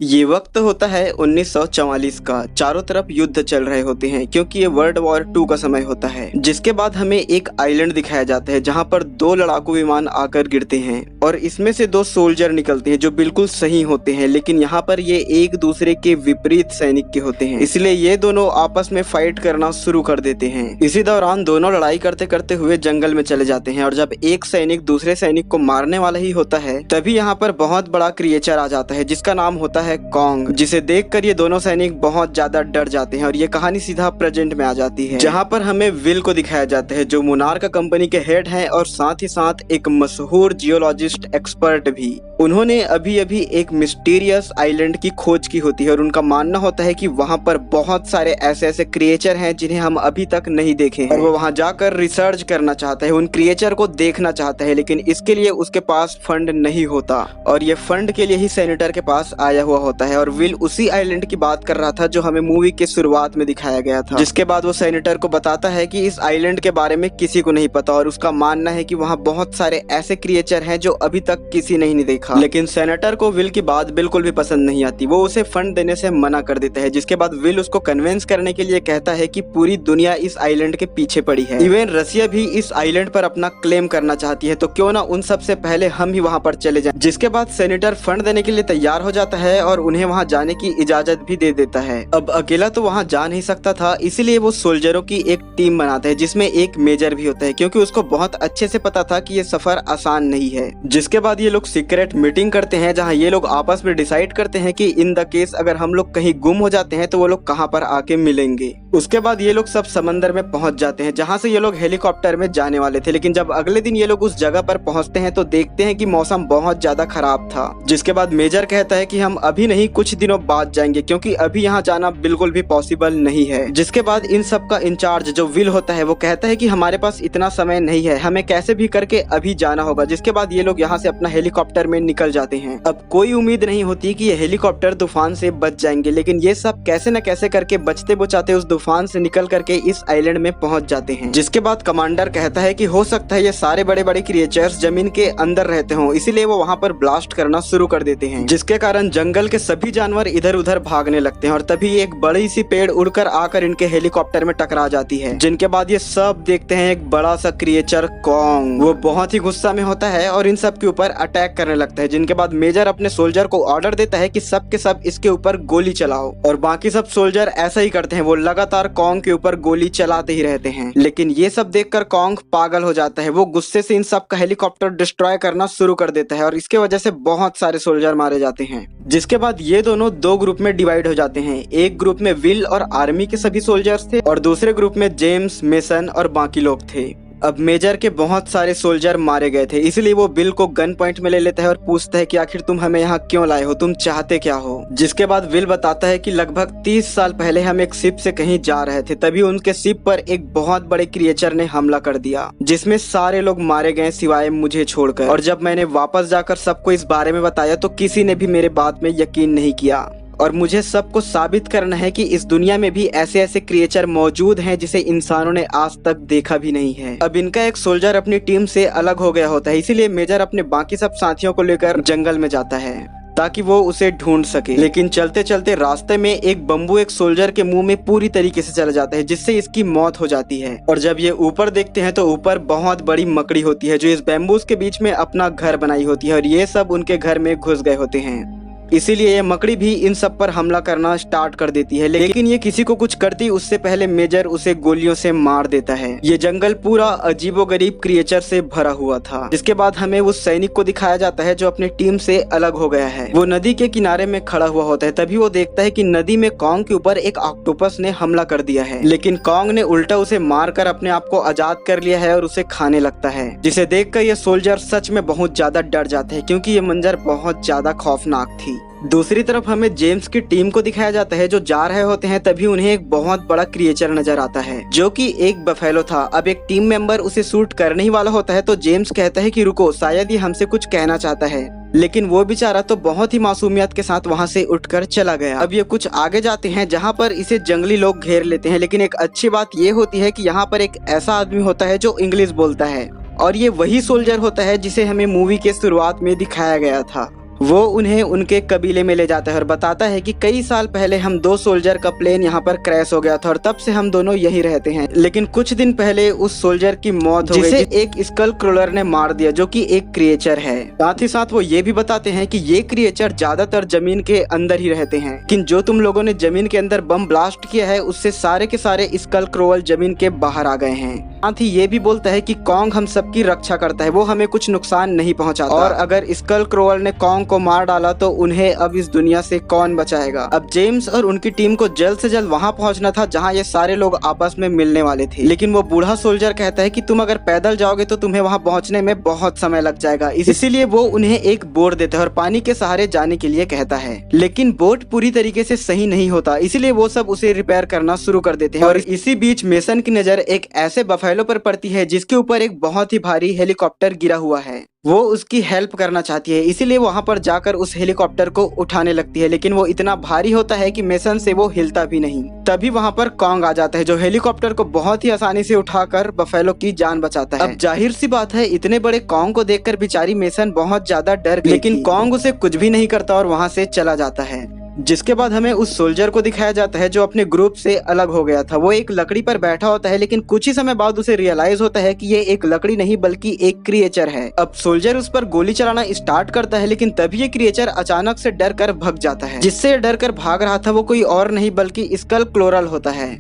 ये वक्त होता है 1944 का। चारों तरफ युद्ध चल रहे होते हैं क्योंकि ये वर्ल्ड वॉर 2 का समय होता है। जिसके बाद हमें एक आइलैंड दिखाया जाता है जहां पर 2 लड़ाकू विमान आकर गिरते हैं और इसमें से 2 सोल्जर निकलते हैं जो बिल्कुल सही होते हैं, लेकिन यहाँ पर ये एक दूसरे के विपरीत सैनिक के होते हैं, इसलिए ये दोनों आपस में फाइट करना शुरू कर देते हैं। इसी दौरान दोनों लड़ाई करते करते हुए जंगल में चले जाते हैं और जब एक सैनिक दूसरे सैनिक को मारने वाला ही होता है तभी यहाँ पर बहुत बड़ा क्रिएचर आ जाता है जिसका नाम होता है कॉन्ग, जिसे देखकर ये दोनों सैनिक बहुत ज्यादा डर जाते हैं और ये कहानी सीधा प्रेजेंट में आ जाती है जहाँ पर हमें विल को दिखाया जाता है जो मोनार्क कंपनी के हेड हैं और साथ ही साथ एक मशहूर जियोलॉजिस्ट एक्सपर्ट भी। उन्होंने अभी अभी एक मिस्टीरियस आइलैंड की खोज की होती है और उनका मानना होता है कि वहाँ पर बहुत सारे ऐसे ऐसे क्रिएचर हैं जिन्हें हम अभी तक नहीं देखे हैं और वो वहाँ जाकर रिसर्च करना चाहता है, उन क्रिएचर को देखना चाहता है, लेकिन इसके लिए उसके पास फंड नहीं होता और ये फंड के लिए ही सेनेटर के पास आया हुआ होता है। और विल उसी आइलैंड की बात कर रहा था जो हमें मूवी के शुरुआत में दिखाया गया था, जिसके बाद वो सेनेटर को बताता है कि इस आइलैंड के बारे में किसी को नहीं पता और उसका मानना है कि वहाँ बहुत सारे ऐसे क्रिएचर हैं जो अभी तक किसी ने ही नहीं देखा। लेकिन सेनेटर को विल की बात बिल्कुल भी पसंद नहीं आती, वो उसे फंड देने से मना कर देता है, जिसके बाद विल उसको कन्विंस करने के लिए कहता है कि पूरी दुनिया इस आइलैंड के पीछे पड़ी है, इवन रसिया भी इस आइलैंड पर अपना क्लेम करना चाहती है, तो क्यों ना उन सबसे पहले हम ही वहाँ पर चले जाएं। जिसके बाद सेनेटर फंड देने के लिए तैयार हो जाता है और उन्हें वहाँ जाने की इजाजत भी दे देता है। अब अकेला तो वहाँ जा नहीं सकता था, इसीलिए वो सोल्जरों की एक टीम बनाता है जिसमें एक मेजर भी होता है क्योंकि उसको बहुत अच्छे से पता था कि ये सफर आसान नहीं है। जिसके बाद ये लोग सीक्रेट मीटिंग करते हैं जहाँ ये लोग आपस में डिसाइड करते हैं कि इन द केस अगर हम लोग कहीं गुम हो जाते हैं तो वो लोग कहाँ पर आके मिलेंगे। उसके बाद ये लोग सब समंदर में पहुंच जाते हैं जहाँ से ये लोग हेलीकॉप्टर में जाने वाले थे, लेकिन जब अगले दिन ये लोग उस जगह पर पहुंचते हैं तो देखते हैं कि मौसम बहुत ज्यादा खराब था। जिसके बाद मेजर कहता है कि हम अभी नहीं कुछ दिनों बाद जाएंगे क्योंकि अभी यहाँ जाना बिल्कुल भी पॉसिबल नहीं है। जिसके बाद इन सब का इंचार्ज जो विल होता है वो कहता है कि हमारे पास इतना समय नहीं है, हमें कैसे भी करके अभी जाना होगा। जिसके बाद ये लोग यहाँ से अपना हेलीकॉप्टर में निकल जाते हैं। अब कोई उम्मीद नहीं होती कि ये हेलीकॉप्टर तूफान से बच जाएंगे, लेकिन ये सब कैसे न कैसे करके बचते बचाते उस तूफान से निकल करके इस आइलैंड में पहुंच जाते हैं। जिसके बाद कमांडर कहता है कि हो सकता है ये सारे बड़े बड़े क्रिएचर्स जमीन के अंदर रहते हों, इसीलिए वो वहाँ पर ब्लास्ट करना शुरू कर देते हैं, जिसके कारण जंगल के सभी जानवर इधर उधर भागने लगते हैं और तभी एक बड़ी सी पेड़ उड़कर आकर इनके हेलीकॉप्टर में टकरा जाती है। जिनके बाद ये सब देखते हैं एक बड़ा सा क्रिएचर कॉन्ग, वो बहुत ही गुस्सा में होता है और इन सब के ऊपर अटैक करने लगता है। जिनके बाद मेजर अपने सोल्जर को ऑर्डर देता है कि सब के सब इसके ऊपर गोली चलाओ और बाकी सब सोल्जर ऐसा ही करते हैं, वो लगातार कॉन्ग के ऊपर गोली चलाते ही रहते हैं। लेकिन ये सब देखकर कॉन्ग पागल हो जाता है, वो गुस्से से इन सब का हेलीकॉप्टर डिस्ट्रॉय करना शुरू कर देता है और इसके वजह से बहुत सारे सोल्जर मारे जाते हैं। जिसके बाद ये दोनों 2 ग्रुप में डिवाइड हो जाते हैं, एक ग्रुप में विल और आर्मी के सभी सोल्जर्स थे और दूसरे ग्रुप में जेम्स, मेसन और बाकी लोग थे। अब मेजर के बहुत सारे सोल्जर मारे गए थे, इसलिए वो बिल को गन पॉइंट में ले लेता है और पूछता है कि आखिर तुम हमें यहाँ क्यों लाए हो, तुम चाहते क्या हो। जिसके बाद विल बताता है कि लगभग 30 साल पहले हम एक शिप से कहीं जा रहे थे, तभी उनके शिप पर एक बहुत बड़े क्रिएचर ने हमला कर दिया जिसमें सारे लोग मारे गए सिवाय मुझे छोड़कर। और जब मैंने वापस जाकर सबको इस बारे में बताया तो किसी ने भी मेरे बात में यकीन नहीं किया और मुझे सबको साबित करना है कि इस दुनिया में भी ऐसे ऐसे क्रिएचर मौजूद हैं जिसे इंसानों ने आज तक देखा भी नहीं है। अब इनका एक सोल्जर अपनी टीम से अलग हो गया होता है, इसीलिए मेजर अपने बाकी सब साथियों को लेकर जंगल में जाता है ताकि वो उसे ढूंढ सके। लेकिन चलते चलते रास्ते में एक बम्बू एक सोल्जर के मुंह में पूरी तरीके से चला जाता है जिससे इसकी मौत हो जाती है। और जब ये ऊपर देखते हैं तो ऊपर बहुत बड़ी मकड़ी होती है जो इस बैम्बूस के बीच में अपना घर बनाई होती है और ये सब उनके घर में घुस गए होते हैं, इसीलिए ये मकड़ी भी इन सब पर हमला करना स्टार्ट कर देती है। लेकिन ये किसी को कुछ करती उससे पहले मेजर उसे गोलियों से मार देता है। ये जंगल पूरा अजीबोगरीब क्रिएचर से भरा हुआ था। जिसके बाद हमें उस सैनिक को दिखाया जाता है जो अपनी टीम से अलग हो गया है। वो नदी के किनारे में खड़ा हुआ होता है, तभी वो देखता है कि नदी में कॉन्ग के ऊपर एक ऑक्टोपस ने हमला कर दिया है, लेकिन कॉन्ग ने उल्टा उसे मारकर अपने आप को आजाद कर लिया है और उसे खाने लगता है। जिसे देखकर ये सोल्जर सच में बहुत ज्यादा डर जाते हैं क्योंकि ये मंजर बहुत ज्यादा खौफनाक थी। दूसरी तरफ हमें जेम्स की टीम को दिखाया जाता है जो जा रहे होते हैं, तभी उन्हें एक बहुत बड़ा क्रिएचर नजर आता है जो कि एक बफेलो था। अब एक टीम मेंबर उसे शूट करने ही वाला होता है तो जेम्स कहता है कि रुको, शायद ये हमसे कुछ कहना चाहता है, लेकिन वो बेचारा तो बहुत ही मासूमियत के साथ वहाँ से उठकर चला गया। अब ये कुछ आगे जाते हैं जहाँ पर इसे जंगली लोग घेर लेते हैं, लेकिन एक अच्छी बात ये होती है कि यहाँ पर एक ऐसा आदमी होता है जो इंग्लिश बोलता है और ये वही सोल्जर होता है जिसे हमें मूवी के शुरुआत में दिखाया गया था। वो उन्हें उनके कबीले में ले जाता है और बताता है कि कई साल पहले हम 2 सोल्जर का प्लेन यहाँ पर क्रैश हो गया था और तब से हम दोनों यहीं रहते हैं, लेकिन कुछ दिन पहले उस सोल्जर की मौत हो गई जिसे एक स्कल क्रोलर ने मार दिया, जो कि एक क्रिएचर है। साथ ही साथ वो ये भी बताते हैं कि ये क्रिएचर ज्यादातर जमीन के अंदर ही रहते हैं, लेकिन जो तुम लोगों ने जमीन के अंदर बम ब्लास्ट किया है उससे सारे के सारे स्कल क्रोवल जमीन के बाहर आ गए हैं। साथ ही ये भी बोलता है कि कॉन्ग हम सबकी रक्षा करता है, वो हमें कुछ नुकसान नहीं पहुंचाता, और अगर स्कल क्रोवल ने कॉन्ग को मार डाला तो उन्हें अब इस दुनिया से कौन बचाएगा। अब जेम्स और उनकी टीम को जल्द से जल्द वहां पहुंचना था जहां ये सारे लोग आपस में मिलने वाले थे, लेकिन वो बूढ़ा सोल्जर कहता है कि तुम अगर पैदल जाओगे तो तुम्हें वहां पहुंचने में बहुत समय लग जाएगा, इसीलिए वो उन्हें एक बोट देता है और पानी के सहारे जाने के लिए कहता है। लेकिन बोट पूरी तरीके से सही नहीं होता, इसीलिए वो सब उसे रिपेयर करना शुरू कर देते हैं। और इसी बीच मेसन की नजर एक ऐसे बफेलो पर पड़ती है जिसके ऊपर एक बहुत ही भारी हेलीकॉप्टर गिरा हुआ है। वो उसकी हेल्प करना चाहती है, इसीलिए वहां पर जाकर उस हेलीकॉप्टर को उठाने लगती है, लेकिन वो इतना भारी होता है कि मेसन से वो हिलता भी नहीं। तभी वहां पर कॉन्ग आ जाता है जो हेलीकॉप्टर को बहुत ही आसानी से उठाकर बफेलो की जान बचाता है। अब जाहिर सी बात है, इतने बड़े कॉन्ग को देखकर बेचारी मेसन बहुत ज्यादा डर गई, लेकिन कॉन्ग उसे कुछ भी नहीं करता और वहां से चला जाता है। जिसके बाद हमें उस सोल्जर को दिखाया जाता है जो अपने ग्रुप से अलग हो गया था। वो एक लकड़ी पर बैठा होता है, लेकिन कुछ ही समय बाद उसे रियलाइज होता है कि ये एक लकड़ी नहीं बल्कि एक क्रिएचर है। अब सोल्जर उस पर गोली चलाना स्टार्ट करता है, लेकिन तभी ये क्रिएचर अचानक से डर कर भग जाता है। जिससे डर कर भाग रहा था वो कोई और नहीं बल्कि स्कल क्लोरल होता है।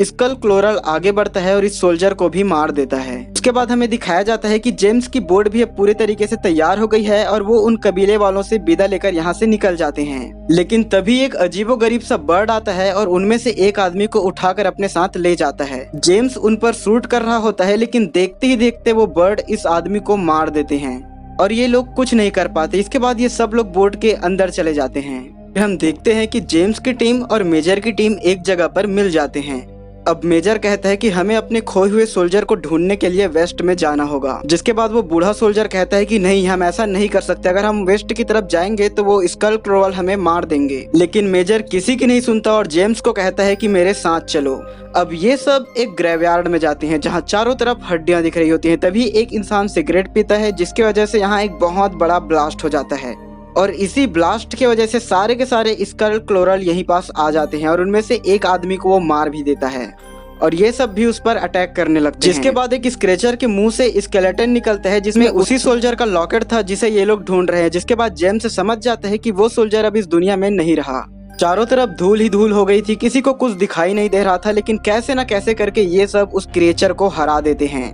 स्कल क्लोरल आगे बढ़ता है और इस सोल्जर को भी मार देता है। उसके बाद हमें दिखाया जाता है कि जेम्स की बोट भी अब पूरे तरीके से तैयार हो गई है और वो उन कबीले वालों से विदा लेकर यहाँ से निकल जाते हैं। लेकिन तभी एक अजीबोगरीब सा बर्ड आता है और उनमें से एक आदमी को उठाकर अपने साथ ले जाता है। जेम्स उन पर शूट कर रहा होता है, लेकिन देखते ही देखते वो बर्ड इस आदमी को मार देते हैं और ये लोग कुछ नहीं कर पाते। इसके बाद ये सब लोग बोट के अंदर चले जाते हैं। हम देखते हैं कि जेम्स की टीम और मेजर की टीम एक जगह पर मिल जाते हैं। अब मेजर कहता है कि हमें अपने खोए हुए सोल्जर को ढूंढने के लिए वेस्ट में जाना होगा। जिसके बाद वो बूढ़ा सोल्जर कहता है कि नहीं, हम ऐसा नहीं कर सकते, अगर हम वेस्ट की तरफ जाएंगे तो वो स्कल क्रोवल हमें मार देंगे। लेकिन मेजर किसी की नहीं सुनता और जेम्स को कहता है कि मेरे साथ चलो। अब ये सब एक ग्रेवयार्ड में जाते हैं जहाँ चारों तरफ हड्डियां दिख रही होती हैं। तभी एक इंसान सिगरेट पीता है, जिसकी वजह से यहाँ एक बहुत बड़ा ब्लास्ट हो जाता है और इसी ब्लास्ट की वजह से सारे के सारे स्कल क्लोरल यहीं पास आ जाते हैं और उनमें से एक आदमी को वो मार भी देता है और ये सब भी उस पर अटैक करने लगते हैं। जिसके बाद एक स्क्रेचर के मुंह से स्केलेटन निकलता है जिसमें उसी सोल्जर का लॉकेट था जिसे ये लोग ढूंढ रहे हैं। जिसके बाद जेम्स समझ जाता है कि वो सोल्जर अब इस दुनिया में नहीं रहा। चारों तरफ धूल ही धूल हो गई थी, किसी को कुछ दिखाई नहीं दे रहा था, लेकिन कैसे न कैसे करके ये सब उस क्रिएचर को हरा देते हैं।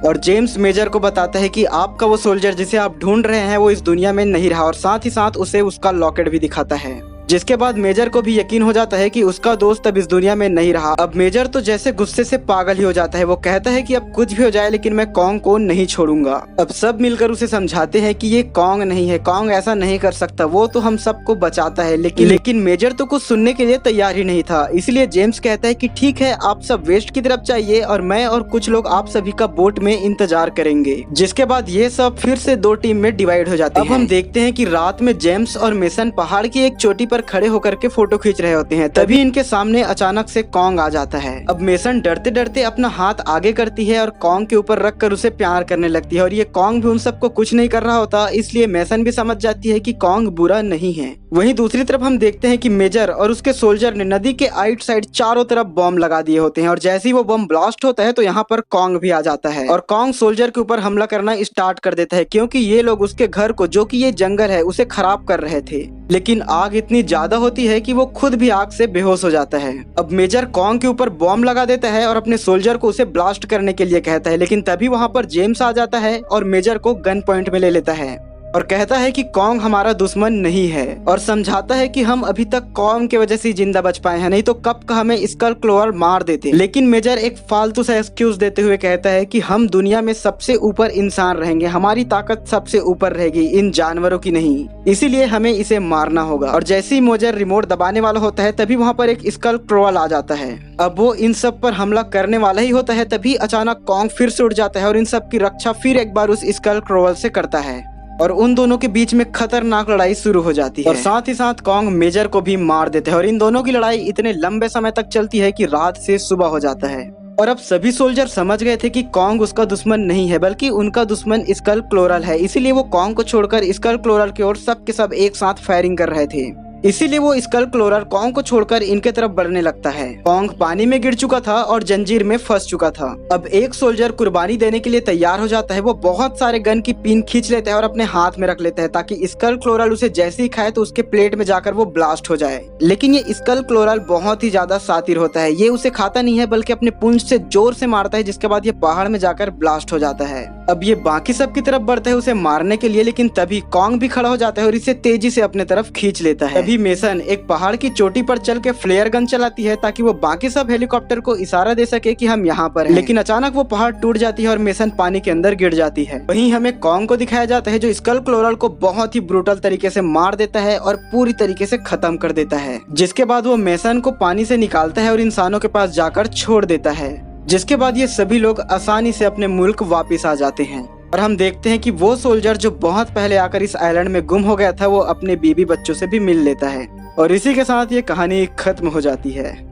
और जेम्स मेजर को बताता है कि आपका वो सोल्जर जिसे आप ढूंढ रहे हैं वो इस दुनिया में नहीं रहा और साथ ही साथ उसे उसका लॉकेट भी दिखाता है। जिसके बाद मेजर को भी यकीन हो जाता है कि उसका दोस्त अब इस दुनिया में नहीं रहा। अब मेजर तो जैसे गुस्से से पागल ही हो जाता है। वो कहता है कि अब कुछ भी हो जाए लेकिन मैं कॉन्ग को नहीं छोड़ूंगा। अब सब मिलकर उसे समझाते हैं कि ये कॉन्ग नहीं है, कॉन्ग ऐसा नहीं कर सकता, वो तो हम सबको बचाता है। लेकिन मेजर तो कुछ सुनने के लिए तैयार ही नहीं था। इसलिए जेम्स कहता है कि ठीक है, आप सब वेस्ट की तरफ जाइए और मैं और कुछ लोग आप सभी का बोट में इंतजार करेंगे। जिसके बाद ये सब फिर से 2 टीम में डिवाइड हो जाते हैं। अब हम देखते हैं कि रात में जेम्स और मेसन पहाड़ की एक चोटी पर खड़े होकर के फोटो खींच रहे होते हैं। तभी इनके सामने अचानक से कॉन्ग आ जाता है। अब मेसन डरते डरते अपना हाथ आगे करती है और कॉन्ग के ऊपर रख कर उसे प्यार करने लगती है और ये कॉन्ग भी उन सबको कुछ नहीं कर रहा होता। इसलिए मेसन भी समझ जाती है कि कॉन्ग बुरा नहीं है। वहीं दूसरी तरफ हम देखते हैं कि मेजर और उसके सोल्जर ने नदी के आइट साइड चारों तरफ बम लगा दिए होते हैं और जैसे ही वो बम ब्लास्ट होता है तो यहाँ पर कॉन्ग भी आ जाता है और कॉन्ग सोल्जर के ऊपर हमला करना स्टार्ट कर देता है, क्योंकि ये लोग उसके घर को, जो कि ये जंगल है, उसे खराब कर रहे थे। लेकिन आग इतनी ज्यादा होती है कि वो खुद भी आग से बेहोश हो जाता है। अब मेजर कॉन्ग के ऊपर बॉम्ब लगा देता है और अपने सोल्जर को उसे ब्लास्ट करने के लिए कहता है, लेकिन तभी वहां पर जेम्स आ जाता है और मेजर को गन पॉइंट में ले लेता है और कहता है कि कॉन्ग हमारा दुश्मन नहीं है और समझाता है कि हम अभी तक कॉन्ग की वजह से जिंदा बच पाए हैं, नहीं तो कब का हमें स्कल क्लोवर मार देते। लेकिन मेजर एक फालतू सा एक्सक्यूज देते हुए कहता है कि हम दुनिया में सबसे ऊपर इंसान रहेंगे, हमारी ताकत सबसे ऊपर रहेगी, इन जानवरों की नहीं, इसीलिए हमें इसे मारना होगा। और जैसे ही मेजर रिमोट दबाने वाला होता है तभी वहाँ पर एक स्कल क्रोवल आ जाता है। अब वो इन सब पर हमला करने वाला ही होता है, तभी अचानक कॉन्ग फिर से उठ जाता है और इन सब की रक्षा फिर एक बार उस स्कल क्रोवल से करता है और उन दोनों के बीच में खतरनाक लड़ाई शुरू हो जाती है और साथ ही साथ कॉन्ग मेजर को भी मार देते हैं और इन दोनों की लड़ाई इतने लंबे समय तक चलती है कि रात से सुबह हो जाता है। और अब सभी सोल्जर समझ गए थे कि कॉन्ग उसका दुश्मन नहीं है बल्कि उनका दुश्मन स्कल क्लोरल है, इसीलिए वो कॉन्ग को छोड़कर स्कल क्लोरल की ओर सब के सब एक साथ फायरिंग कर रहे थे। इसीलिए वो स्कल क्लोरल कॉन्ग को छोड़कर इनके तरफ बढ़ने लगता है। कॉन्ग पानी में गिर चुका था और जंजीर में फंस चुका था। अब एक सोल्जर कुर्बानी देने के लिए तैयार हो जाता है। वो बहुत सारे गन की पिन खींच लेता है और अपने हाथ में रख लेता है ताकि स्कल क्लोरल उसे जैसे ही खाए तो उसके प्लेट में जाकर वो ब्लास्ट हो जाए। लेकिन ये स्कल क्लोरल बहुत ही ज्यादा शातिर होता है। ये उसे खाता नहीं है बल्कि अपने पूंछ से जोर से मारता है, जिसके बाद ये पहाड़ में जाकर ब्लास्ट हो जाता है। अब ये बाकी सब की तरफ बढ़ता है उसे मारने के लिए, लेकिन तभी कॉन्ग भी खड़ा हो जाता है और इसे तेजी से अपने तरफ खींच लेता है। तभी मेसन एक पहाड़ की चोटी पर चल के फ्लेयर गन चलाती है ताकि वो बाकी सब हेलीकॉप्टर को इशारा दे सके कि हम यहाँ पर हैं। लेकिन अचानक वो पहाड़ टूट जाती है और मेसन पानी के अंदर गिर जाती है। वहीं हमें कॉन्ग को दिखाया जाता है जो स्कल क्लोरल को बहुत ही ब्रूटल तरीके से मार देता है और पूरी तरीके से खत्म कर देता है। जिसके बाद वो मेसन को पानी से निकालता है और इंसानों के पास जाकर छोड़ देता है। जिसके बाद ये सभी लोग आसानी से अपने मुल्क वापस आ जाते हैं और हम देखते हैं कि वो सोल्जर जो बहुत पहले आकर इस आइलैंड में गुम हो गया था वो अपने बीवी बच्चों से भी मिल लेता है। और इसी के साथ ये कहानी खत्म हो जाती है।